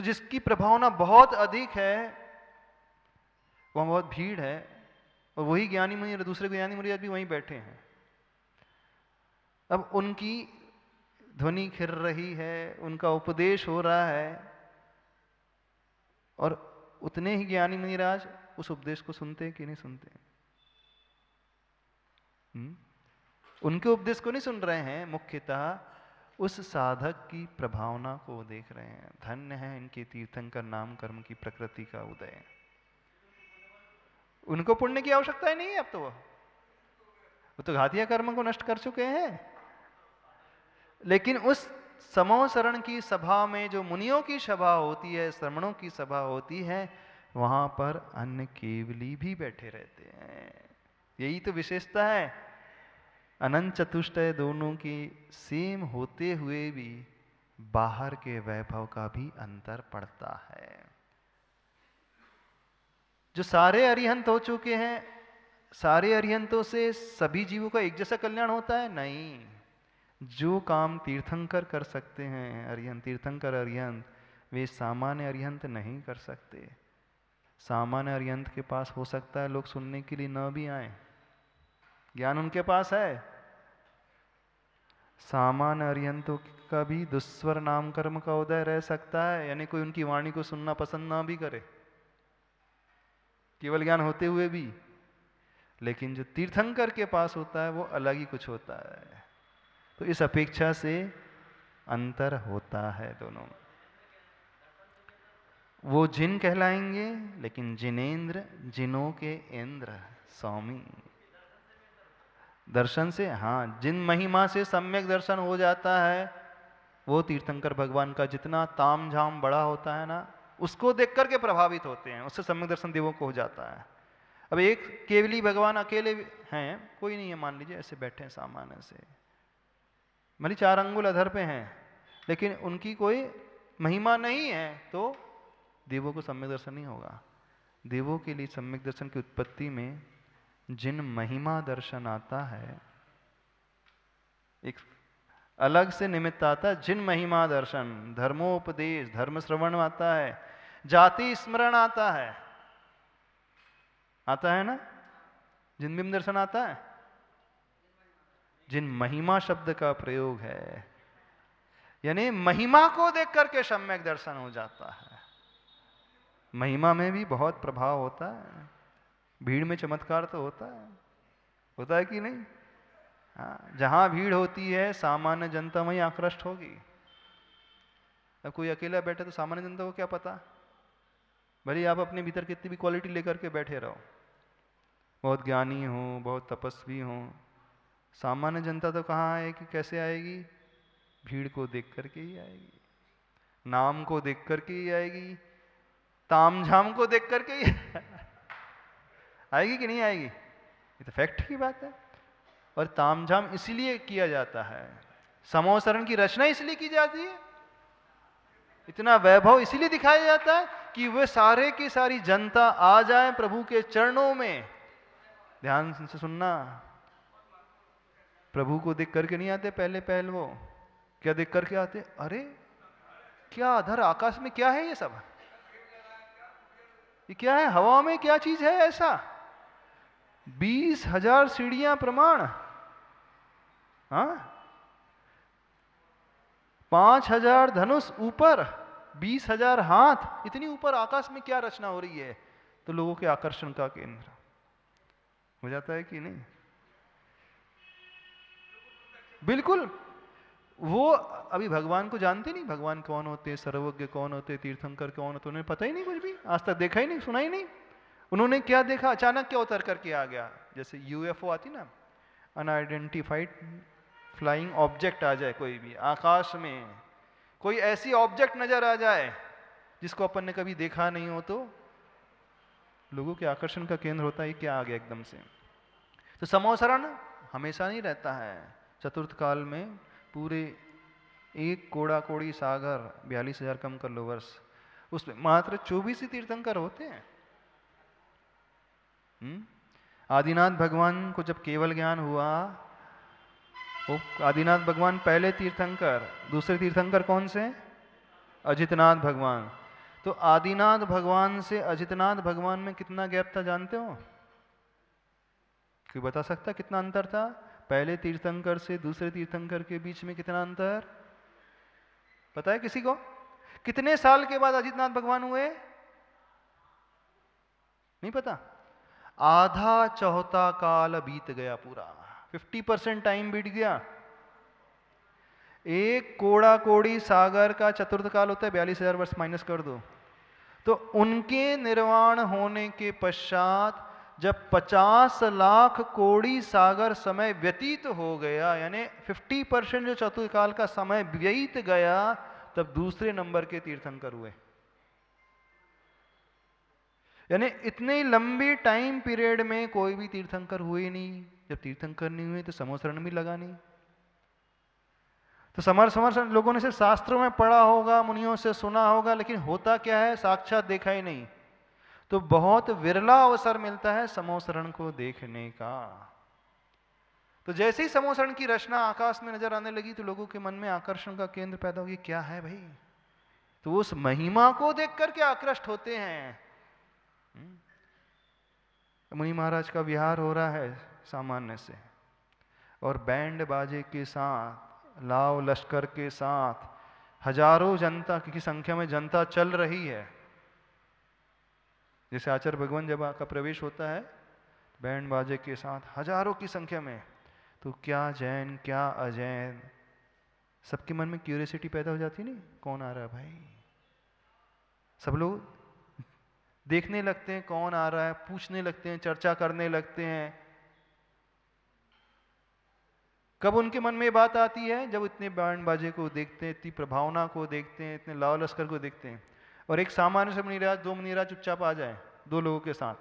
जिसकी प्रभावना बहुत अधिक है, वहां बहुत भीड़ है, और वही ज्ञानी मुनि और दूसरे ज्ञानी मुनि भी वहीं बैठे हैं। अब उनकी ध्वनि खिर रही है, उनका उपदेश हो रहा है, और उतने ही ज्ञानी मुनिराज उस उपदेश को सुनते कि नहीं सुनते? उनके उपदेश को नहीं सुन रहे हैं, मुख्यतः उस साधक की प्रभावना को देख रहे हैं। धन्य है इनके तीर्थंकर नाम कर्म की प्रकृति का उदय। उनको पुण्य की आवश्यकता ही नहीं है अब तो, वो तो घातिया कर्म को नष्ट कर चुके हैं। लेकिन उस समूह शरण की सभा में जो मुनियों की सभा होती है, श्रमणों की सभा होती है, वहां पर अन्य केवली भी बैठे रहते हैं। यही तो विशेषता है। अनंत चतुष्टय दोनों की सेम होते हुए भी बाहर के वैभव का भी अंतर पड़ता है। जो सारे अरिहंत हो चुके हैं, सारे अरिहंतों से सभी जीवों का एक जैसा कल्याण होता है? नहीं। जो काम तीर्थंकर कर सकते हैं, अरिहंत, तीर्थंकर अरिहंत, वे सामान्य अरिहंत नहीं कर सकते। सामान्य अरिहंत के पास हो सकता है लोग सुनने के लिए न भी आए, ज्ञान उनके पास है। सामान्य अरिहंतों का भी दुस्वर नाम कर्म का उदय रह सकता है, यानी कोई उनकी वाणी को सुनना पसंद ना भी करे, केवल ज्ञान होते हुए भी। लेकिन जो तीर्थंकर के पास होता है वो अलग ही कुछ होता है। तो इस अपेक्षा से अंतर होता है दोनों। वो जिन कहलाएंगे, लेकिन जिनेंद्र, जिनों के इंद्र, स्वामी। दर्शन से, हाँ, जिन महिमा से सम्यक दर्शन हो जाता है, वो तीर्थंकर भगवान का जितना ताम झाम बड़ा होता है ना, उसको देख करके प्रभावित होते हैं, उससे सम्यक दर्शन देवों को हो जाता है। अब एक केवली भगवान अकेले हैं, कोई नहीं है, मान लीजिए ऐसे बैठे हैं सामान्य से, भले 4 अंगुल अधर पे हैं, लेकिन उनकी कोई महिमा नहीं है, तो देवों को सम्यक दर्शन नहीं होगा। देवों के लिए सम्यक दर्शन की उत्पत्ति में जिन महिमा दर्शन आता है, एक अलग से निमित्त आता है। जिन महिमा दर्शन, धर्मोपदेश, धर्म श्रवण आता है, जाति स्मरण आता है ना, जिन बिम दर्शन आता है, जिन महिमा शब्द का प्रयोग है, यानी महिमा को देख करके सम्यक दर्शन हो जाता है। महिमा में भी बहुत प्रभाव होता है, भीड़ में चमत्कार तो होता है कि नहीं? हाँ, जहां भीड़ होती है सामान्य जनता वहीं आकृष्ट होगी। अब कोई अकेला बैठे तो सामान्य जनता को क्या पता, भले आप अपने भीतर कितनी भी क्वालिटी लेकर के बैठे रहो, बहुत ज्ञानी हो, बहुत तपस्वी हो, सामान्य जनता तो कहाँ आएगी, कैसे आएगी? भीड़ को देख करके ही आएगी, नाम को देख करके ही आएगी, तामझाम को देख करके ही आएगी कि नहीं आएगी? ये तो फैक्ट की बात है। और तामझाम इसीलिए किया जाता है, समोसरण की रचना इसलिए की जाती है, इतना वैभव इसीलिए दिखाया जाता है कि वे सारे की सारी जनता आ जाए प्रभु के चरणों में। ध्यान से सुनना, प्रभु को देख करके नहीं आते पहले पहल, वो क्या देख करके आते? अरे क्या अधर आकाश में क्या है, ये सब ये क्या है, हवा में क्या चीज है ऐसा? 20,000 सीढ़ियां प्रमाण, हाँ, 5,000 धनुष ऊपर, 20,000 हाथ, इतनी ऊपर आकाश में क्या रचना हो रही है? तो लोगों के आकर्षण का केंद्र हो जाता है कि नहीं? बिल्कुल। वो अभी भगवान को जानते नहीं, भगवान कौन होते हैं, सर्वज्ञ कौन होते हैं, तीर्थंकर कौन होते हैं, उन्हें पता ही नहीं, कुछ भी आज तक देखा ही नहीं, सुना ही नहीं। उन्होंने क्या देखा, अचानक क्या उतर करके आ गया? जैसे यूएफओ आती ना, अनआइडेंटिफाइड फ्लाइंग ऑब्जेक्ट आ जाए, कोई भी आकाश में कोई ऐसी ऑब्जेक्ट नजर आ जाए जिसको अपन ने कभी देखा नहीं हो, तो लोगों के आकर्षण का केंद्र होता है, क्या आ गया एकदम से। तो समोसरण हमेशा नहीं रहता है। चतुर्थ काल में पूरे एक कोड़ा कोड़ी सागर, 42,000 कम कर लो वर्ष, उसमें मात्र 24 ही तीर्थंकर होते हैं। आदिनाथ भगवान को जब केवल ज्ञान हुआ, वो आदिनाथ भगवान पहले तीर्थंकर, दूसरे तीर्थंकर कौन से? अजितनाथ भगवान। तो आदिनाथ भगवान से अजितनाथ भगवान में कितना गैप था जानते हो? कोई बता सकता कितना अंतर था? पहले तीर्थंकर से दूसरे तीर्थंकर के बीच में कितना अंतर पता है किसी को? कितने साल के बाद अजितनाथ भगवान हुए? नहीं पता? आधा चौथा काल बीत गया पूरा, 50% टाइम बीत गया। एक कोड़ा कोड़ी सागर का चतुर्थ काल होता है, 42,000 वर्ष माइनस कर दो, तो उनके निर्वाण होने के पश्चात जब 50 लाख कोड़ी सागर समय व्यतीत हो गया, यानी 50% जो चतुर्थ काल का समय व्यतीत गया, तब दूसरे नंबर के तीर्थंकर हुए। यानी इतने लंबे टाइम पीरियड में कोई भी तीर्थंकर हुए नहीं। जब तीर्थंकर नहीं हुए तो समोसरण भी लगा नहीं। तो समर लोगों ने सिर्फ शास्त्रों में पढ़ा होगा, मुनियों से सुना होगा, लेकिन होता क्या है साक्षात देखा ही नहीं। तो बहुत विरला अवसर मिलता है समोसरण को देखने का। तो जैसे ही समोसरण की रचना आकाश में नजर आने लगी तो लोगों के मन में आकर्षण का केंद्र पैदा हो गया, क्या है भाई? तो उस महिमा को देख करके आकृष्ट होते हैं। मुनि महाराज का विहार हो रहा है सामान्य से, और बैंड बाजे के साथ, लाव लश्कर के साथ हजारों जनता की संख्या में जनता चल रही है। जैसे आचार्य भगवान जब आपका प्रवेश होता है बैंड बाजे के साथ हजारों की संख्या में, तो क्या जैन क्या अजैन, सबके मन में क्यूरियोसिटी पैदा हो जाती नहीं, कौन आ रहा है भाई? सब लोग देखने लगते हैं कौन आ रहा है, पूछने लगते हैं, चर्चा करने लगते हैं। कब उनके मन में बात आती है? जब इतने बैंड बाजे को देखते हैं, इतनी प्रभावना को देखते हैं, इतने लाव लश्कर को देखते हैं, और एक सामान्य से मुनिराज, दो मुनिराज चुपचाप आ जाए दो लोगों के साथ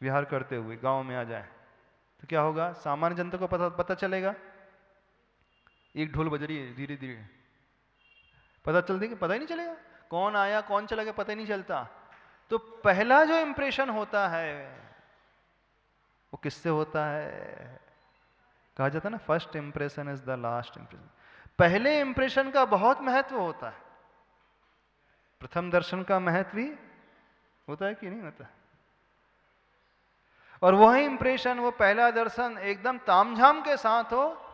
विहार करते हुए गांव में आ जाए, तो क्या होगा? सामान्य जनता को पता चलेगा। एक ढोल बज रही है धीरे धीरे, पता चल देगा? पता ही नहीं चलेगा कौन आया कौन चला गया, पता ही नहीं चलता। तो पहला जो इंप्रेशन होता है वो किससे होता है? कहा जाता है ना, first impression is the last impression. पहले इंप्रेशन का बहुत महत्व होता है। प्रथम दर्शन का महत्व भी होता है कि नहीं होता? और वही इंप्रेशन, वो पहला दर्शन एकदम तामझाम के साथ हो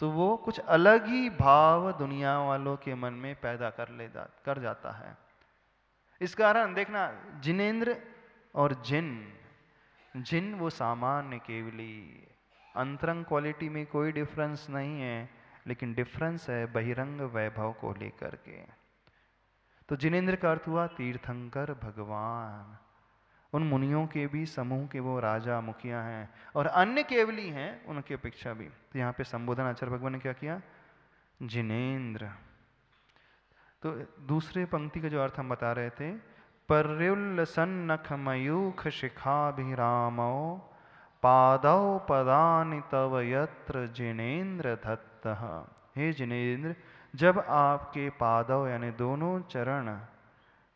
तो वो कुछ अलग ही भाव दुनिया वालों के मन में पैदा कर जाता है। इस कारण देखना, जिनेंद्र और जिन वो सामान्य केवली, अंतरंग क्वालिटी में कोई डिफरेंस नहीं है, लेकिन डिफरेंस है बहिरंग वैभव को लेकर के। तो जिनेंद्र का अर्थ हुआ तीर्थंकर भगवान। उन मुनियों के भी समूह के वो राजा मुखिया हैं, और अन्य केवली हैं उनकी अपेक्षा भी। तो यहाँ पे संबोधन आचार्य भगवान ने क्या किया? जिनेंद्र। तो दूसरे पंक्ति का जो अर्थ हम बता रहे थे, पर्युल्लसन्नख मयूख शिखाभिरामो पादौ पदानि तव यत्र जिनेंद्र धत्तः। हे जिनेंद्र, जब आपके पादव यानी दोनों चरण,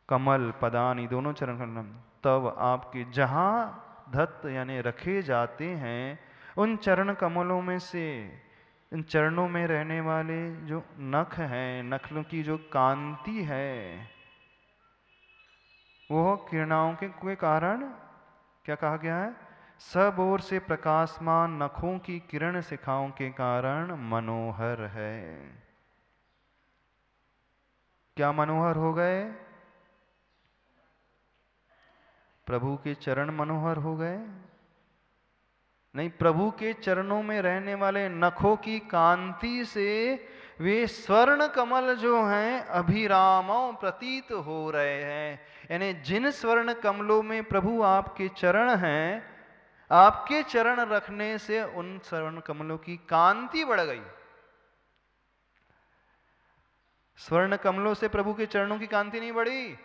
कमल पदानी दोनों चरण कमल, तब आपके जहाँ धत्त यानी रखे जाते हैं, उन चरण कमलों में से, इन चरणों में रहने वाले जो नख हैं, नखों की जो कांति है, वो किरणाओं के कारण क्या कहा गया है? सब ओर से प्रकाशमान नखों की किरण शिखाओं के कारण मनोहर है। क्या मनोहर हो गए? प्रभु के चरण मनोहर हो गए? नहीं, प्रभु के चरणों में रहने वाले नखों की कांति से वे स्वर्ण कमल जो हैं अभिरामों प्रतीत हो रहे हैं। यानी जिन स्वर्ण कमलों में प्रभु आपके चरण हैं, आपके चरण रखने से उन स्वर्ण कमलों की कांति बढ़ गई। स्वर्ण कमलों से प्रभु के चरणों की कांति नहीं बढ़ी।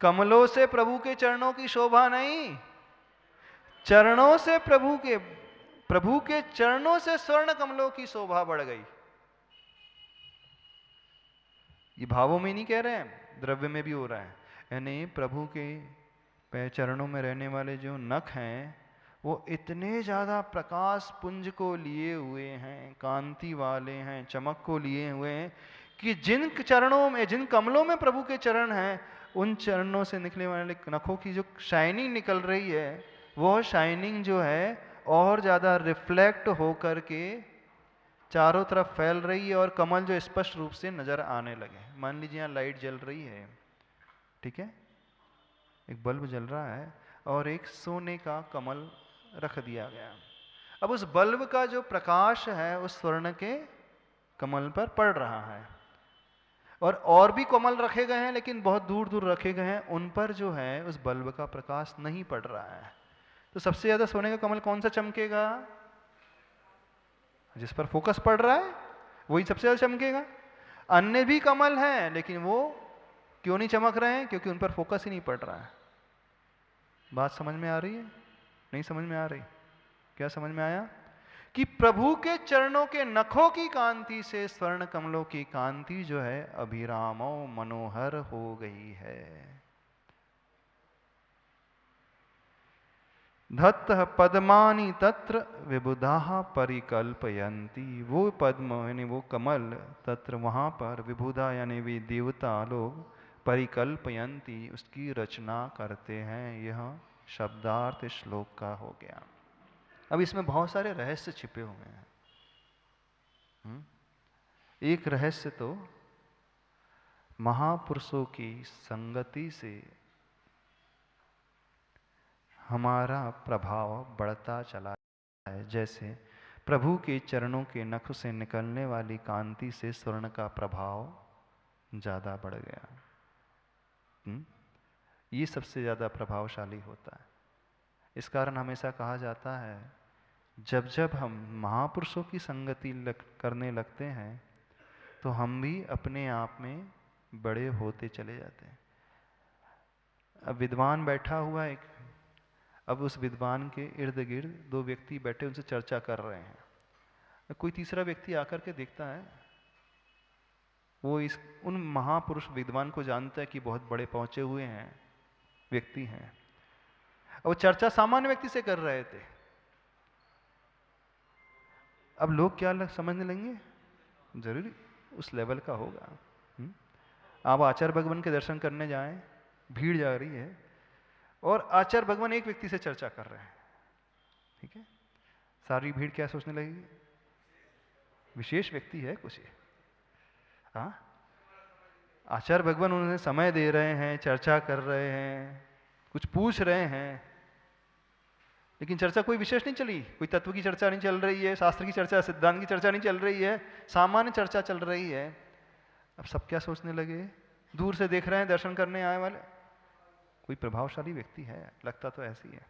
कमलों से प्रभु के चरणों की शोभा नहीं, चरणों से प्रभु के चरणों से स्वर्ण कमलों की शोभा बढ़ गई। ये भावों में नहीं कह रहे हैं, द्रव्य में भी हो रहा है। यानी प्रभु के चरणों में रहने वाले जो नख हैं, वो इतने ज़्यादा प्रकाश पुंज को लिए हुए हैं, कांति वाले हैं, चमक को लिए हुए हैं कि जिन चरणों में, जिन कमलों में प्रभु के चरण हैं, उन चरणों से निकलने वाले नखों की जो शाइनिंग निकल रही है, वो शाइनिंग जो है और ज़्यादा रिफ्लेक्ट होकर के चारों तरफ फैल रही है और कमल जो स्पष्ट रूप से नजर आने लगे। मान लीजिए यहाँ लाइट जल रही है, ठीक है, एक बल्ब जल रहा है और एक सोने का कमल रख दिया गया। अब उस बल्ब का जो प्रकाश है उस स्वर्ण के कमल पर पड़ रहा है, और भी कमल रखे गए हैं लेकिन बहुत दूर दूर रखे गए हैं, उन पर जो है उस बल्ब का प्रकाश नहीं पड़ रहा है। तो सबसे ज्यादा सोने का कमल कौन सा चमकेगा? जिस पर फोकस पड़ रहा है वही सबसे ज्यादा चमकेगा। अन्य भी कमल हैं लेकिन वो क्यों नहीं चमक रहे हैं? क्योंकि उन पर फोकस ही नहीं पड़ रहा है। बात समझ में आ रही है? नहीं समझ में आ रही? क्या समझ में आया? कि प्रभु के चरणों के नखों की कांति से स्वर्ण कमलों की कांति जो है अभिरामो मनोहर हो गई है। धत्त पद्मानि तत्र विबुधा परिकल्पयन्ति, वो पद्म यानी वो कमल तत्र वहाँ पर, विबुधा यानी वे देवता लोग, परिकल्पयन्ति उसकी रचना करते हैं। यह शब्दार्थ श्लोक का हो गया। अब इसमें बहुत सारे रहस्य छिपे हुए हैं। एक रहस्य तो महापुरुषों की संगति से हमारा प्रभाव बढ़ता चला है। जैसे प्रभु के चरणों के नख से निकलने वाली कांति से स्वर्ण का प्रभाव ज़्यादा बढ़ गया। ये सबसे ज़्यादा प्रभावशाली होता है। इस कारण हमेशा कहा जाता है जब जब हम महापुरुषों की संगति करने लगते हैं तो हम भी अपने आप में बड़े होते चले जाते हैं। अब विद्वान बैठा हुआ एक, अब उस विद्वान के इर्द गिर्द दो व्यक्ति बैठे उनसे चर्चा कर रहे हैं। कोई तीसरा व्यक्ति आकर के देखता है, वो उन महापुरुष विद्वान को जानता है कि बहुत बड़े पहुंचे हुए हैं व्यक्ति हैं, और वो चर्चा सामान्य व्यक्ति से कर रहे थे। अब लोग क्या समझने लगेंगे? जरूरी उस लेवल का होगा। आप आचार्य भगवान के दर्शन करने जाएं, भीड़ जा रही है और आचार्य भगवान एक व्यक्ति से चर्चा कर रहे हैं, ठीक है, सारी भीड़ क्या सोचने लगेगी? विशेष व्यक्ति है कुछ ये। हाँ, आचार्य भगवान उन्हें समय दे रहे हैं, चर्चा कर रहे हैं, कुछ पूछ रहे हैं, लेकिन चर्चा कोई विशेष नहीं चली। कोई तत्व की चर्चा नहीं चल रही है, शास्त्र की चर्चा, सिद्धांत की चर्चा नहीं चल रही है, सामान्य चर्चा चल रही है। अब सब क्या सोचने लगे? दूर से देख रहे हैं दर्शन करने आए वाले, कोई प्रभावशाली व्यक्ति है, लगता तो ऐसी है।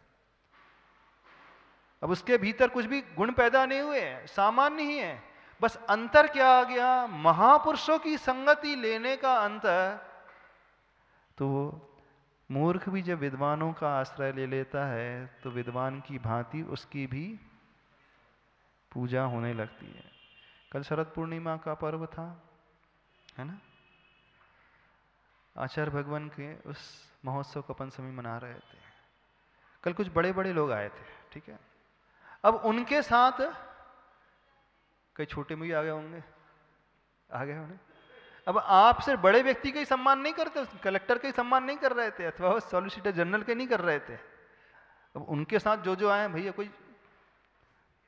अब उसके भीतर कुछ भी गुण पैदा नहीं हुए, सामान्य ही है। बस अंतर क्या आ गया? महापुरुषों की संगति लेने का अंतर। तो मूर्ख भी जब विद्वानों का आश्रय ले लेता है तो विद्वान की भांति उसकी भी पूजा होने लगती है। कल शरद पूर्णिमा का पर्व था, है ना? आचार्य भगवान के उस महोत्सव को अपन सभी मना रहे थे। कल कुछ बड़े बड़े लोग आए थे, ठीक है। अब उनके साथ कई छोटे में भी आ गए होंगे, आ गए होंगे। अब आप सिर्फ बड़े व्यक्ति का ही सम्मान नहीं करते, कलेक्टर का ही सम्मान नहीं कर रहे थे, अथवा सॉलिसिटर जनरल के नहीं कर रहे थे। अब उनके साथ जो जो आए, भैया कोई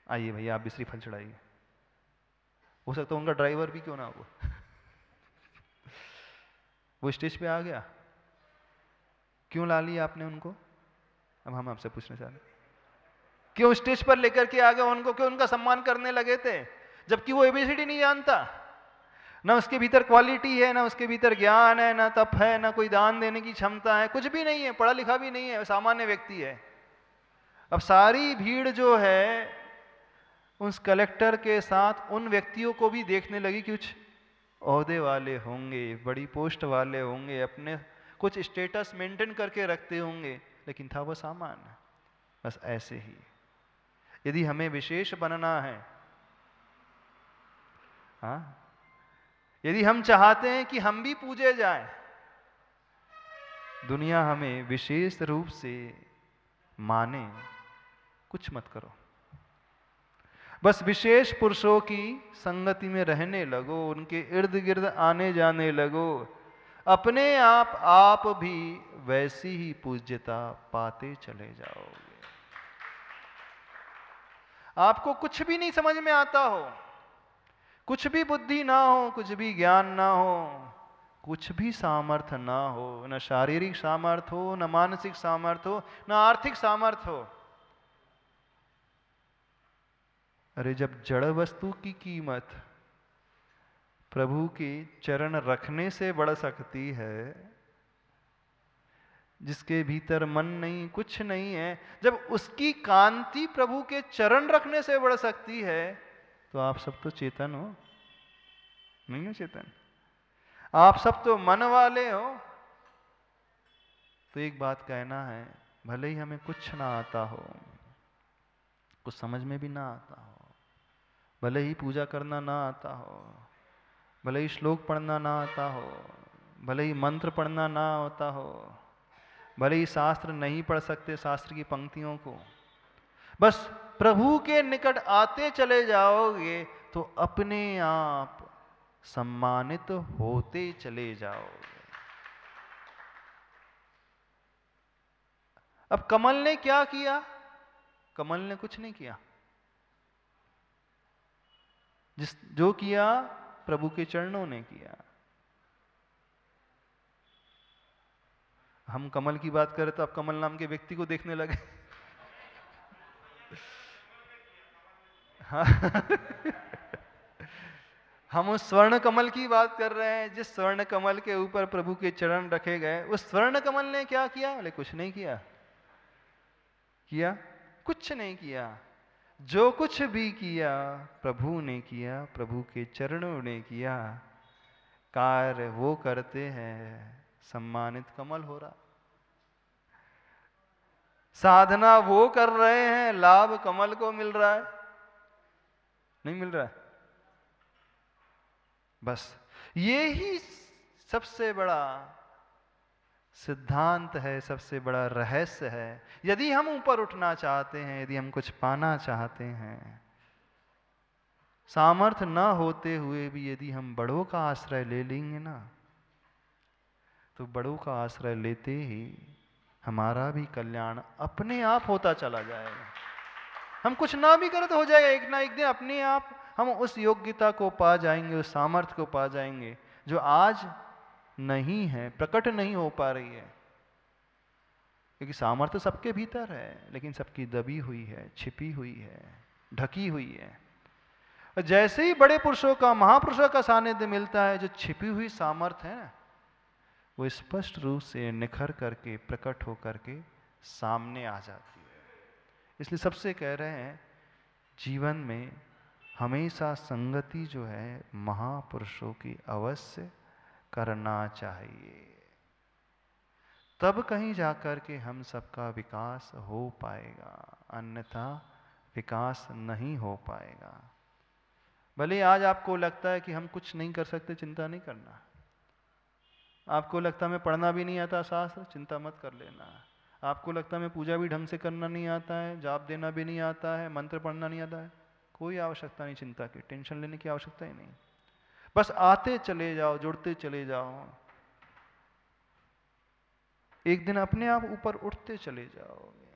आइए भैया आप भी श्रीफल चढ़ाइए, हो सकता है उनका ड्राइवर भी क्यों ना हो, वो स्टेज पे आ गया, क्यों ला लिया आपने उनको? अब हम आपसे पूछना चाह रहे हैं, क्यों स्टेज पर लेकर के आ गए उनको, क्यों उनका सम्मान करने लगे थे? जबकि वो एबीसीडी नहीं जानता, ना उसके भीतर क्वालिटी है, ना उसके भीतर ज्ञान है, ना तप है, ना कोई दान देने की क्षमता है, कुछ भी नहीं है, पढ़ा लिखा भी नहीं है, सामान्य व्यक्ति है। अब सारी भीड़ जो है उस कलेक्टर के साथ उन व्यक्तियों को भी देखने लगी, कुछ ओहदे वाले होंगे, बड़ी पोस्ट वाले होंगे, अपने कुछ स्टेटस मेंटेन करके रखते होंगे, लेकिन था वो सामान्य। बस ऐसे ही यदि हमें विशेष बनना है, हाँ, यदि हम चाहते हैं कि हम भी पूजे जाएं, दुनिया हमें विशेष रूप से माने, कुछ मत करो, बस विशेष पुरुषों की संगति में रहने लगो, उनके इर्द गिर्द आने जाने लगो, अपने आप भी वैसी ही पूज्यता पाते चले जाओगे। आपको कुछ भी नहीं समझ में आता हो, कुछ भी बुद्धि ना हो, कुछ भी ज्ञान ना हो, कुछ भी सामर्थ्य ना हो, न शारीरिक सामर्थ्य हो, न मानसिक सामर्थ्य हो, न आर्थिक सामर्थ्य हो, अरे जब जड़ वस्तु की कीमत प्रभु के चरण रखने से बढ़ सकती है, जिसके भीतर मन नहीं, कुछ नहीं है, जब उसकी कांति प्रभु के चरण रखने से बढ़ सकती है, तो आप सब तो चेतन हो, नहीं हो चेतन? आप सब तो मन वाले हो। तो एक बात कहना है, भले ही हमें कुछ ना आता हो, कुछ समझ में भी ना आता हो, भले ही पूजा करना ना आता हो, भले ही श्लोक पढ़ना ना आता हो, भले ही मंत्र पढ़ना ना आता हो, भले ही शास्त्र नहीं पढ़ सकते शास्त्र की पंक्तियों को, बस प्रभु के निकट आते चले जाओगे तो अपने आप सम्मानित होते चले जाओगे। अब कमल ने क्या किया? कमल ने कुछ नहीं किया, जो किया प्रभु के चरणों ने किया। हम कमल की बात करें तो आप कमल नाम के व्यक्ति को देखने लगे। हाँ। हम उस स्वर्ण कमल की बात कर रहे हैं, जिस स्वर्ण कमल के ऊपर प्रभु के चरण रखे गए। उस स्वर्ण कमल ने क्या किया? बोले कुछ नहीं किया। किया? कुछ नहीं किया। जो कुछ भी किया प्रभु ने किया, प्रभु के चरणों ने किया। कार्य वो करते हैं, सम्मानित कमल हो रहा। साधना वो कर रहे हैं, लाभ कमल को मिल रहा है, नहीं मिल रहा है। बस ये ही सबसे बड़ा सिद्धांत है, सबसे बड़ा रहस्य है। यदि हम ऊपर उठना चाहते हैं, यदि हम कुछ पाना चाहते हैं, सामर्थ्य न होते हुए भी यदि हम बड़ों का आश्रय ले लेंगे ना, तो बड़ों का आश्रय लेते ही हमारा भी कल्याण अपने आप होता चला जाएगा। हम कुछ ना भी करें तो हो जाएगा, एक ना एक दिन अपने आप हम उस योग्यता को पा जाएंगे, उस सामर्थ्य को पा जाएंगे जो आज नहीं है, प्रकट नहीं हो पा रही है। क्योंकि सामर्थ्य सबके भीतर है, लेकिन सबकी दबी हुई है, छिपी हुई है, ढकी हुई है। और जैसे ही बड़े पुरुषों का, महापुरुषों का सानिध्य मिलता है, जो छिपी हुई सामर्थ्य है वो स्पष्ट रूप से निखर करके, प्रकट होकर के सामने आ जाती है। इसलिए सबसे कह रहे हैं, जीवन में हमेशा संगति जो है महापुरुषों की अवश्य करना चाहिए, तब कहीं जाकर के हम सबका विकास हो पाएगा, अन्यथा विकास नहीं हो पाएगा। भले आज आपको लगता है कि हम कुछ नहीं कर सकते, चिंता नहीं करना। आपको लगता है मैं पढ़ना भी नहीं आता शास्त्र, चिंता मत कर लेना। आपको लगता है मैं पूजा भी ढंग से करना नहीं आता है, जाप देना भी नहीं आता है, मंत्र पढ़ना नहीं आता है, कोई आवश्यकता नहीं चिंता की, टेंशन लेने की आवश्यकता ही नहीं। बस आते चले जाओ, जुड़ते चले जाओ, एक दिन अपने आप ऊपर उठते चले जाओगे।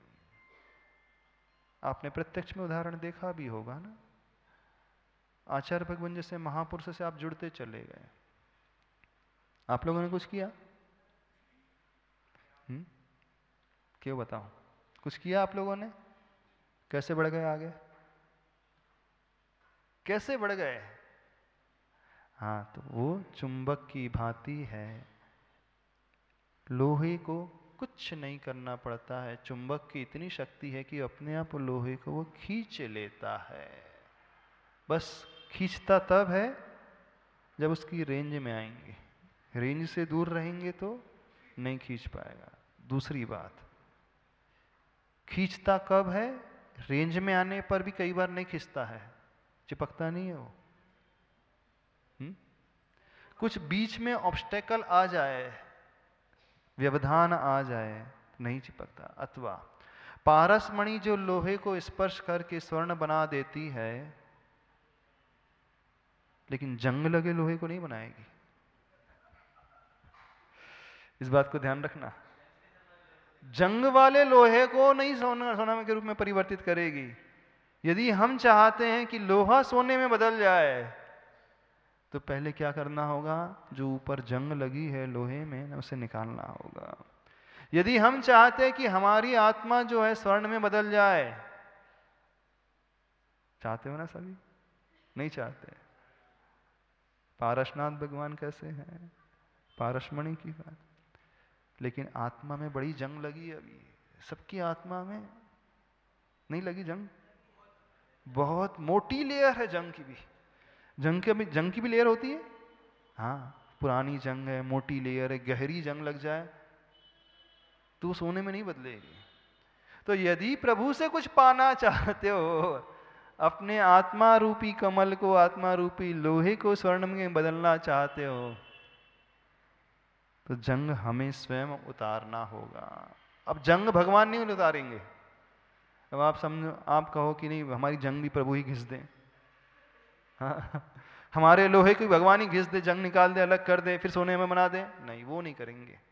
आपने प्रत्यक्ष में उदाहरण देखा भी होगा ना, आचार्य भगवान जैसे महापुरुष से आप जुड़ते चले गए। आप लोगों ने कुछ किया? क्यों बताऊं? कुछ किया आप लोगों ने? कैसे बढ़ गए आगे? कैसे बढ़ गए? हाँ, तो वो चुंबक की भांति है, लोहे को कुछ नहीं करना पड़ता है, चुंबक की इतनी शक्ति है कि अपने आप लोहे को वो खींच लेता है। बस खींचता तब है जब उसकी रेंज में आएंगे, रेंज से दूर रहेंगे तो नहीं खींच पाएगा। दूसरी बात, खींचता कब है? रेंज में आने पर भी कई बार नहीं खींचता है, चिपकता नहीं है वो। कुछ बीच में ऑब्स्टेकल आ जाए, व्यवधान आ जाए, नहीं चिपकता। अथवा पारसमणि जो लोहे को स्पर्श करके स्वर्ण बना देती है, लेकिन जंग लगे लोहे को नहीं बनाएगी। इस बात को ध्यान रखना। जंग वाले लोहे को नहीं सोना के रूप में परिवर्तित करेगी। यदि हम चाहते हैं कि लोहा सोने में बदल जाए, तो पहले क्या करना होगा? जो ऊपर जंग लगी है लोहे में, उसे निकालना होगा। यदि हम चाहते हैं कि हमारी आत्मा जो है स्वर्ण में बदल जाए, चाहते हो ना सभी? नहीं चाहते। पारसनाथ भगवान कैसे हैं? पारसमणि की बात। लेकिन आत्मा में बड़ी जंग लगी है अभी। सबकी आत्मा में नहीं लगी जंग? बहुत मोटी लेयर है जंग की भी। जंग की भी लेयर होती है। हाँ, पुरानी जंग है, मोटी लेयर है, गहरी जंग लग जाए तो सोने में नहीं बदलेगी। तो यदि प्रभु से कुछ पाना चाहते हो, अपने आत्मा रूपी कमल को, आत्मा रूपी लोहे को स्वर्ण में बदलना चाहते हो, तो जंग हमें स्वयं उतारना होगा। अब जंग भगवान नहीं उतारेंगे। अब आप समझो, आप कहो कि नहीं हमारी जंग भी प्रभु ही घिस दें, हाँ, हमारे लोहे को भगवान ही घिस दे, जंग निकाल दे, अलग कर दे, फिर सोने में बना दे। नहीं, वो नहीं करेंगे।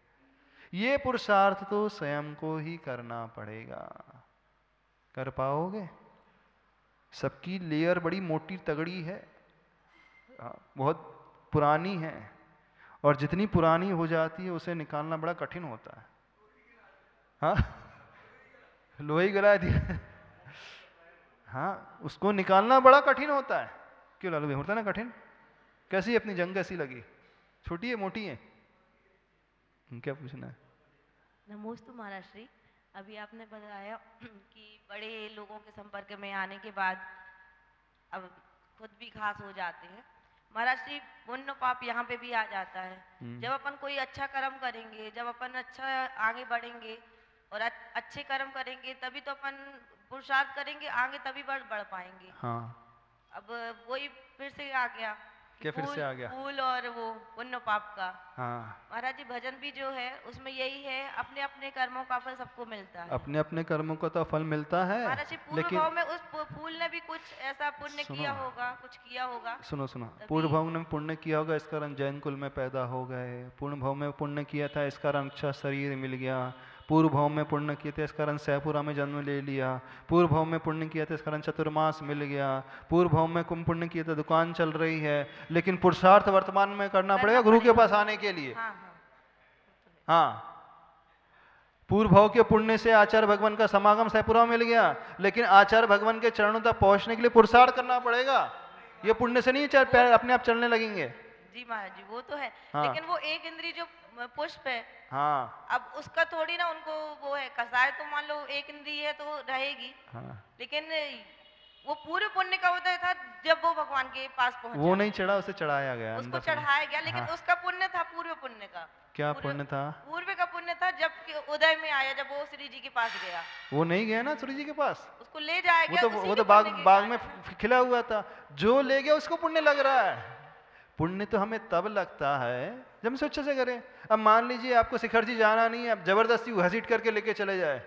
ये पुरुषार्थ तो स्वयं को ही करना पड़ेगा। कर पाओगे? सबकी लेयर बड़ी मोटी तगड़ी है, बहुत पुरानी है, और जितनी पुरानी हो जाती है उसे निकालना बड़ा कठिन होता है। हाँ, लोहे गला दिया, हाँ, उसको निकालना बड़ा कठिन होता है। क्यों लालू भाई, होता है ना कठिन? कैसी अपनी जंग कैसी लगी? छोटी है, मोटी है? क्या पूछना है? नमोस्तु महाराज श्री। अभी आपने बताया कि बड़े लोगों के संपर्क में आने के बाद अब खुद भी खास हो जाते हैं। महाराज श्री, पुण्य पाप यहाँ पे भी आ जाता है। जब अपन कोई अच्छा कर्म करेंगे, जब अपन अच्छा आगे बढ़ेंगे और अच्छे कर्म करेंगे, तभी तो अपन पुरुषार्थ करेंगे आगे, तभी बढ़ पाएंगे। हाँ। अब वही फिर से आ गया, क्या फिर से आ गया? फूल और वो पुण्य पाप का। हाँ महाराज जी, भजन भी जो है उसमें यही है, अपने अपने कर्मों का फल सबको मिलता है। अपने अपने कर्मों का तो फल मिलता है। महाराज जी, पूर्व भाव में उस फूल ने भी कुछ ऐसा पुण्य किया होगा, कुछ किया होगा। सुनो, पूर्व भाव में पुण्य किया होगा, इस कारण जैन कुल में पैदा हो गए। पूर्ण भाव में पुण्य किया था, इस कारण अच्छा शरीर मिल गया। पूर्व भाव में पुण्य किए थे, इस कारण सैपुरा में जन्म ले लिया। पूर्व भाव में पुण्य किया था, इस कारण चतुर्मास मिल गया। पूर्व भाव में कुंभ पुण्य किया था, दुकान चल रही है। लेकिन पुरुषार्थ वर्तमान में करना पड़ेगा गुरु के पास आने के लिए। हाँ, पूर्व भाव के पुण्य से आचार्य भगवान का समागम सैपुरा मिल गया, लेकिन आचार्य भगवान के चरणों तक पहुंचने के लिए पुरुषार्थ करना पड़ेगा। ये पुण्य से नहीं पैर अपने आप चलने लगेंगे। जी महाराज जी, वो तो है। हाँ। लेकिन वो एक इंद्री जो पुष्प है, हाँ, अब उसका थोड़ी ना उनको वो है, कसाय तो मान लो एक इंद्री है तो रहेगी। हाँ। लेकिन वो पूरे पुण्य का होता था जब वो भगवान के पास पहुंचा। वो नहीं चढ़ा, उसे चढ़ाया गया, उसको चढ़ाया गया, लेकिन उसका पुण्य था पूर्व पुण्य का। क्या पुण्य था? पूर्व का पुण्य था जब उदय में आया, जब वो श्री जी के पास गया। वो नहीं गया ना श्री जी के पास, उसको ले जाया गया। वो तो बाग में खिला हुआ था। जो ले गया उसको पुण्य लग रहा है। पुण्य तो हमें तब लगता है जब हम अच्छे से करें। अब मान लीजिए आपको शिखर जी जाना नहीं है, अब जबरदस्ती घसीट करके लेके चले जाए,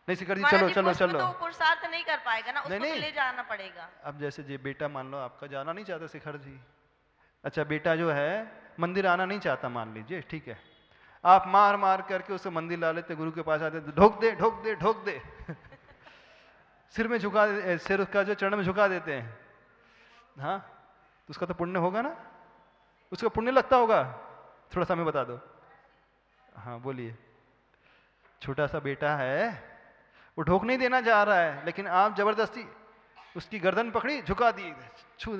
नहीं शिखर जी चलो चलो चलो, तो पुरुषार्थ नहीं कर पाएगा ना, उसको तो ले जाना पड़ेगा। अब जैसे जी बेटा मान लो आपका जाना नहीं चाहता शिखर जी, अच्छा बेटा जो है मंदिर आना नहीं चाहता मान लीजिए, ठीक है, आप मार मार करके उसे मंदिर ला लेते, गुरु के पास आते, ढोक दे ढोक दे ढोक दे सिर में झुका, सिर उसका जो चरण में झुका देते हैं। हाँ, तो उसका तो पुण्य होगा ना, उसका पुण्य लगता होगा। थोड़ा सा हमें बता दो। हाँ बोलिए। छोटा सा बेटा है, वो ढोक नहीं देना चाह रहा है, लेकिन आप जबरदस्ती उसकी गर्दन पकड़ी, झुका दी, छू,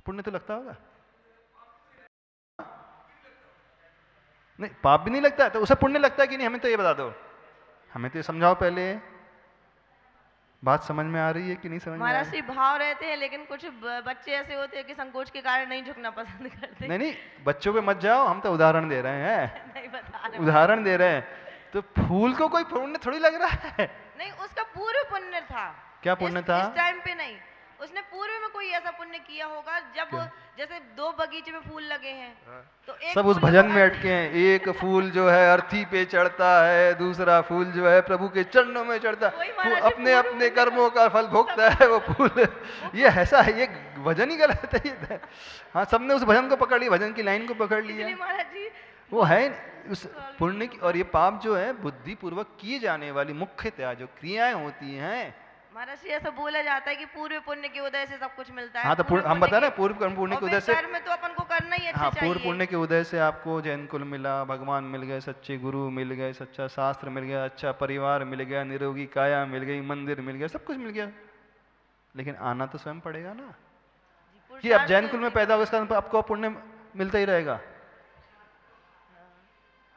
पुण्य तो लगता होगा। नहीं, पाप भी नहीं लगता है, तो उसे पुण्य लगता है कि नहीं, हमें तो ये बता दो, हमें तो ये समझाओ पहले। बात समझ में आ रही है कि नहीं समझ में आ रही है? भाव रहते हैं, लेकिन कुछ बच्चे ऐसे होते हैं कि संकोच के कारण नहीं झुकना पसंद करते। नहीं, बच्चों पे मत जाओ, हम तो उदाहरण दे रहे हैं। नहीं बता रहे, उदाहरण दे रहे हैं। तो फूल को कोई पुण्य थोड़ी लग रहा है। नहीं, उसका पूर्व पुण्य था। क्या पुण्य था? इस टाइम पे नहीं, उसने पूर्व में कोई ऐसा पुण्य किया होगा जब क्या? जैसे 2 बगीचे में फूल लगे हैं तो एक सब उस फूल भजन को में अटके हैं। एक फूल जो है अर्थी पे चढ़ता है, दूसरा फूल जो है प्रभु के चरणों में चढ़ता वही है, महाराज जी अपने पूर्व अपने में कर्मों का फल भोगता है वो फूल। ये ऐसा है, ये भजन ही गलत है ये। हाँ, सबने उस भजन को पकड़ लिया, भजन की लाइन को पकड़ लिया। इसलिए महाराज जी वो है उस सॉल्व पुण्य नहीं की, हो और ये पाप जो है बुद्धि पूर्वक किए जाने वाली मुख्यतया जो क्रियाएं होती हैं। महाराज जी ऐसा बोला जाता है कि पूर्व पुण्य के उदय से सब कुछ मिलता है। हाँ, तो पूर्व हम पुण्य बता रहे के- हैं पूर्व कर्म पुण्य और के फिर उदय से। कर्म तो अपन को करना ही अच्छे हाँ, पूर्व चाहिए। पुण्य के उदय से आपको जैन कुल मिला, भगवान मिल गए, सच्चे गुरु मिल गए, सच्चा शास्त्र मिल गया, अच्छा परिवार मिल गया, निरोगी काया मिल गई, मंदिर मिल गया, सब कुछ मिल गया। लेकिन आना तो स्वयं पड़ेगा ना। जी, कि आप जैन पुरुषार्थ कुल में भी पैदा तो- हो, इसका आपको पुण्य मिलता ही रहेगा।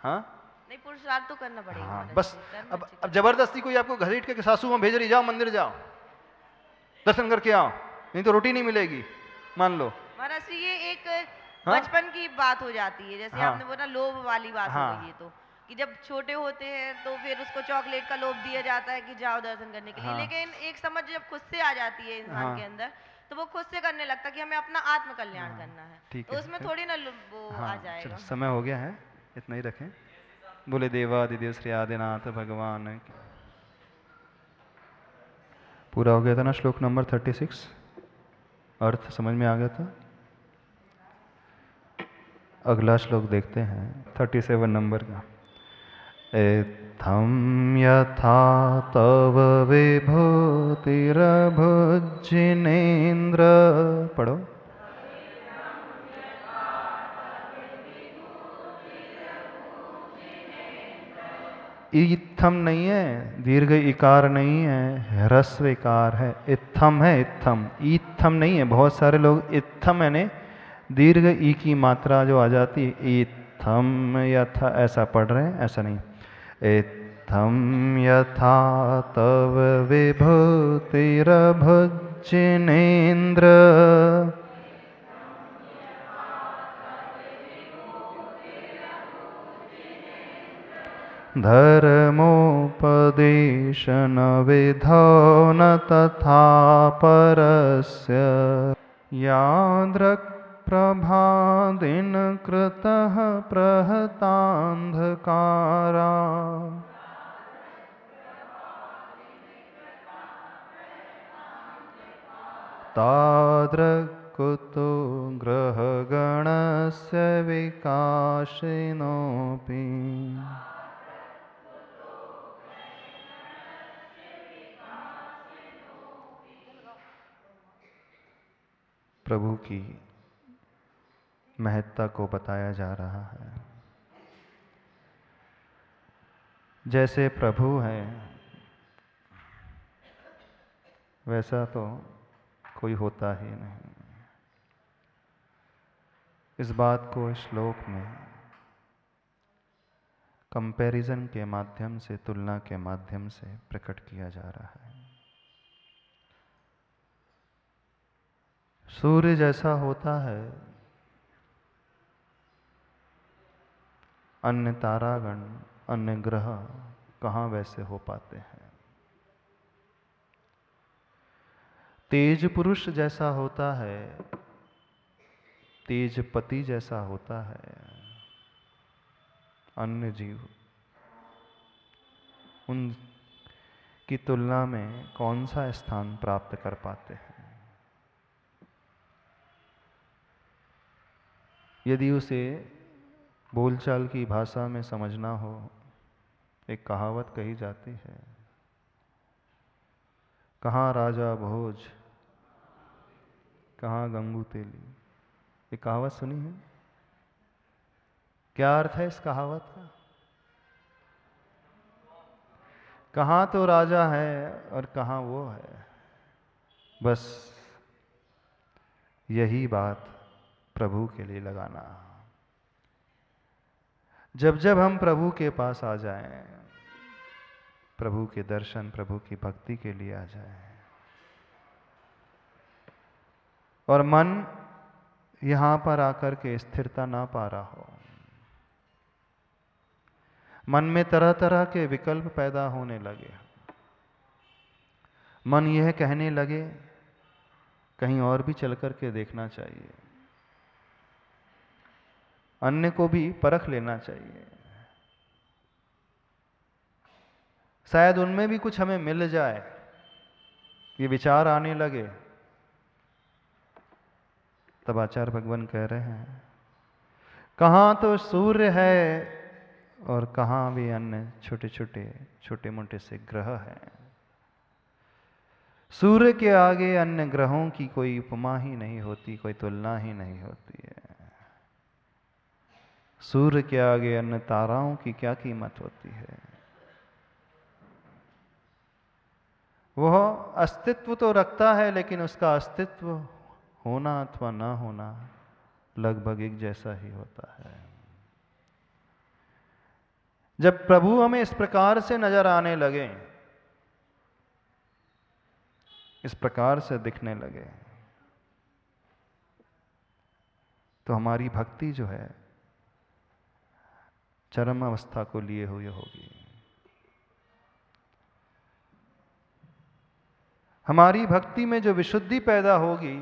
हाँ नहीं, पुरुषार्थ तो करना पड़ेगा हाँ, महाराज बस जी, कर्म अब अच्छे अब जबरदस्ती कोई आपको घसीट के सासू में भेज रही, जाओ मंदिर जाओ, दर्शन करके आओ, नहीं तो रोटी नहीं मिलेगी, मान लो। महाराज जी ये एक हाँ? बचपन की बात हो जाती है, जैसे हाँ। आपने बोला लोभ वाली बात हाँ। हो गई। ये तो कि जब छोटे होते हैं तो फिर उसको चॉकलेट का लोभ दिया जाता है कि जाओ दर्शन करने के लिए। हाँ। लेकिन एक समझ जब खुद से आ जाती है इंसान हाँ। के अंदर तो वो खुद से करने लगता है कि हमें अपना आत्म कल्याण करना है। ठीक तो है, उसमें फिर? थोड़ी ना वो आ हाँ, जाएगा। चलो समय हो गया है, इतना ही रखें। बोले देवादिदेव श्री आदिनाथ भगवान की। पूरा हो गया था ना श्लोक नंबर 36? अर्थ समझ में आ गया था? अगला श्लोक देखते हैं 37 नंबर का। एत्थं यथा तव विभूतिरभुज्जिनेन्द्र। पढ़ो। इत्थम नहीं है, दीर्घ इकार नहीं है, ह्रस्व इकार है। इत्थम है, इत्थम, इत्थम नहीं है। बहुत सारे लोग इत्थम यानी दीर्घ ई की मात्रा जो आ जाती है, इत्थम यथा ऐसा पढ़ रहे हैं, ऐसा नहीं। इत्थम यथा तव विभूतिरभुज्जिनेन्द्र धर्मोपदेशन विधौ न तथा परस्य यादृक् प्रभादिन कृतः प्रहतान्धकारा तादृक् कुतो ग्रहगणस्य विकाशिनोऽपि। प्रभु की महत्ता को बताया जा रहा है। जैसे प्रभु है वैसा तो कोई होता ही नहीं। इस बात को इस श्लोक में कंपैरिजन के माध्यम से, तुलना के माध्यम से प्रकट किया जा रहा है। सूर्य जैसा होता है, अन्य तारागण, अन्य ग्रह कहाँ वैसे हो पाते हैं। तेज पुरुष जैसा होता है, तेजपति जैसा होता है, अन्य जीव उन की तुलना में कौन सा स्थान प्राप्त कर पाते हैं। यदि उसे बोलचाल की भाषा में समझना हो, एक कहावत कही जाती है, कहाँ राजा भोज, कहाँ गंगू तेली। ये कहावत सुनी है? क्या अर्थ है इस कहावत का? कहाँ तो राजा है और कहाँ वो है। बस यही बात प्रभु के लिए लगाना। जब जब हम प्रभु के पास आ जाएं, प्रभु के दर्शन, प्रभु की भक्ति के लिए आ जाएं, और मन यहाँ पर आकर के स्थिरता ना पा रहा हो, मन में तरह तरह के विकल्प पैदा होने लगे, मन यह कहने लगे कहीं और भी चल कर के देखना चाहिए, अन्य को भी परख लेना चाहिए, शायद उनमें भी कुछ हमें मिल जाए, ये विचार आने लगे। तब आचार्य भगवान कह रहे हैं, कहाँ तो सूर्य है और कहाँ भी अन्य छोटे छोटे छोटे मोटे से ग्रह हैं। सूर्य के आगे अन्य ग्रहों की कोई उपमा ही नहीं होती, कोई तुलना ही नहीं होती है। सूर्य के आगे अन्य ताराओं की क्या कीमत होती है। वह अस्तित्व तो रखता है, लेकिन उसका अस्तित्व होना अथवा ना होना लगभग एक जैसा ही होता है। जब प्रभु हमें इस प्रकार से नजर आने लगे, इस प्रकार से दिखने लगे, तो हमारी भक्ति जो है चरम अवस्था को लिए हुई होगी। हमारी भक्ति में जो विशुद्धि पैदा होगी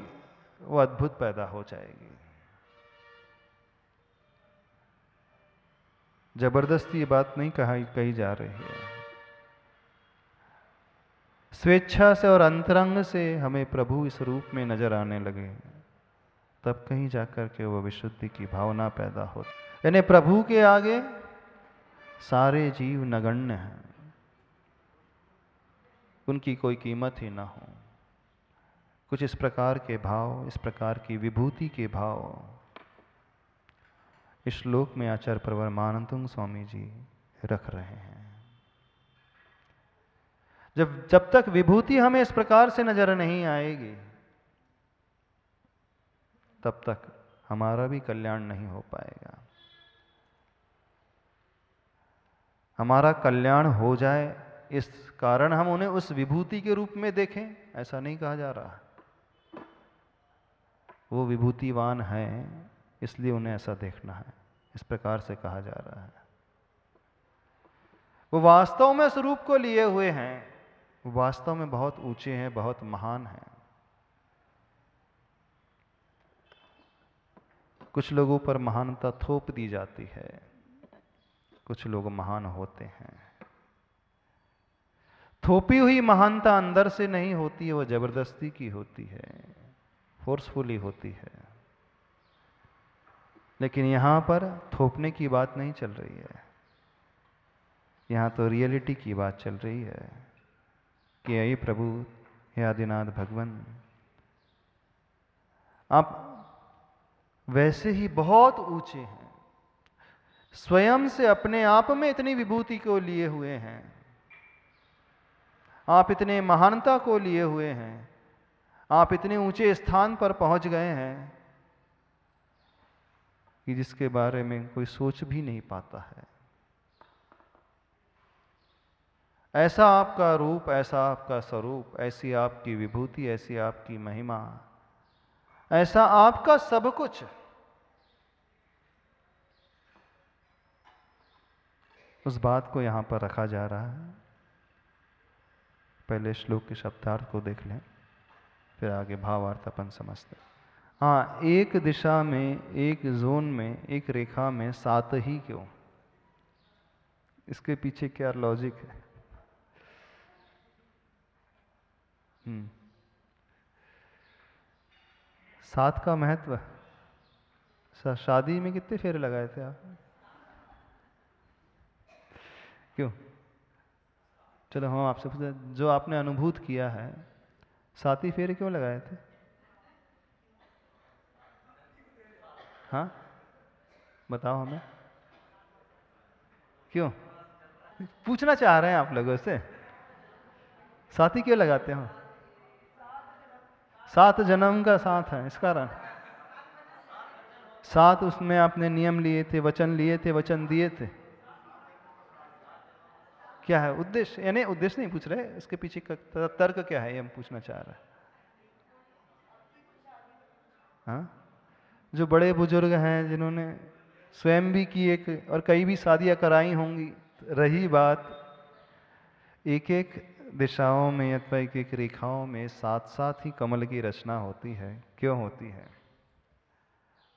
वो अद्भुत पैदा हो जाएगी। जबरदस्ती ये बात नहीं कही जा रही है। स्वेच्छा से और अंतरंग से हमें प्रभु इस रूप में नजर आने लगे, तब कहीं जाकर के वो विशुद्धि की भावना पैदा हो। यानी प्रभु के आगे सारे जीव नगण्य हैं, उनकी कोई कीमत ही ना हो। कुछ इस प्रकार के भाव, इस प्रकार की विभूति के भाव इस श्लोक में आचार्य परमानंद स्वामी जी रख रहे हैं। जब तक विभूति हमें इस प्रकार से नजर नहीं आएगी, तब तक हमारा भी कल्याण नहीं हो पाएगा। हमारा कल्याण हो जाए इस कारण हम उन्हें उस विभूति के रूप में देखें, ऐसा नहीं कहा जा रहा। वो विभूतिवान हैं इसलिए उन्हें ऐसा देखना है, इस प्रकार से कहा जा रहा है। वो वास्तव में उस रूप को लिए हुए हैं, वो वास्तव में बहुत ऊंचे हैं, बहुत महान हैं। कुछ लोगों पर महानता थोप दी जाती है, कुछ लोग महान होते हैं। थोपी हुई महानता अंदर से नहीं होती है, वो जबरदस्ती की होती है, फोर्सफुली होती है। लेकिन यहां पर थोपने की बात नहीं चल रही है, यहां तो रियलिटी की बात चल रही है कि हे प्रभु, हे आदिनाथ भगवान, आप वैसे ही बहुत ऊंचे हैं, स्वयं से अपने आप में इतनी विभूति को लिए हुए हैं, आप इतने महानता को लिए हुए हैं, आप इतने ऊंचे स्थान पर पहुंच गए हैं कि जिसके बारे में कोई सोच भी नहीं पाता है। ऐसा आपका रूप, ऐसा आपका स्वरूप, ऐसी आपकी विभूति, ऐसी आपकी महिमा, ऐसा आपका सब कुछ, उस बात को यहां पर रखा जा रहा है। पहले श्लोक के शब्दार्थ को देख लें, फिर आगे भावार्थ अपन समझते हैं। हाँ, एक दिशा में, एक जोन में, एक रेखा में 7 ही क्यों? इसके पीछे क्या लॉजिक है? 7 का महत्व। शादी में कितने फेरे लगाए थे आप? क्यों? चलो हम आपसे पूछते, जो आपने अनुभूत किया है, 7 ही फेरे क्यों लगाए थे? हाँ, बताओ हमें क्यों? पूछना चाह रहे हैं आप लोगों से, 7 ही क्यों लगाते हो? 7 जन्म का साथ है, इस कारण 7 उसमें आपने नियम लिए थे, वचन लिए थे, वचन दिए थे। क्या है उद्देश्य? यानी उद्देश्य नहीं पूछ रहे, इसके पीछे का तर्क क्या है, ये हम पूछना चाह रहे हैं। हाँ, जो बड़े बुजुर्ग हैं जिन्होंने स्वयं भी की एक और कई भी शादियां कराई होंगी, रही बात एक एक दिशाओं में यथवैकिक रेखाओं में साथ साथ ही कमल की रचना होती है, क्यों होती है?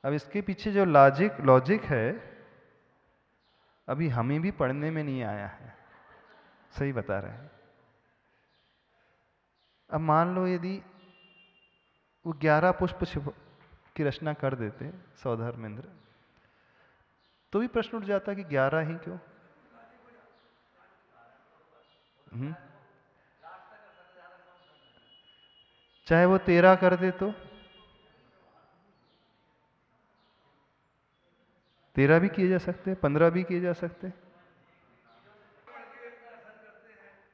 अब इसके पीछे जो लॉजिक है अभी हमें भी पढ़ने में नहीं आया है। सही बता रहे हैं। अब मान लो यदि वो 11 पुष्प की रचना कर देते सौधर्मेंद्र, तो भी प्रश्न उठ जाता कि 11 ही क्यों? चाहे वो 13 कर दे तो 13 भी किए जा सकते, 15 भी किए जा सकते।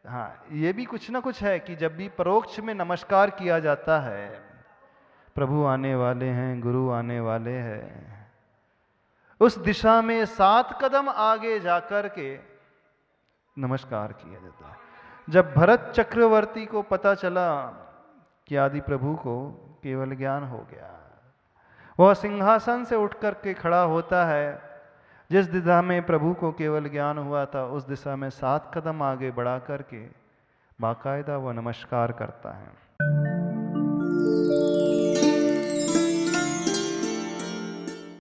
हाँ, ये भी कुछ ना कुछ है कि जब भी परोक्ष में नमस्कार किया जाता है, प्रभु आने वाले हैं, गुरु आने वाले हैं, उस दिशा में 7 कदम आगे जाकर के नमस्कार किया जाता है। जब भरत चक्रवर्ती को पता चला कि आदि प्रभु को केवल ज्ञान हो गया, वह सिंहासन से उठ करके खड़ा होता है। जिस दिशा में प्रभु को केवल ज्ञान हुआ था उस दिशा में 7 कदम आगे बढ़ा करके बाकायदा वह नमस्कार करता है।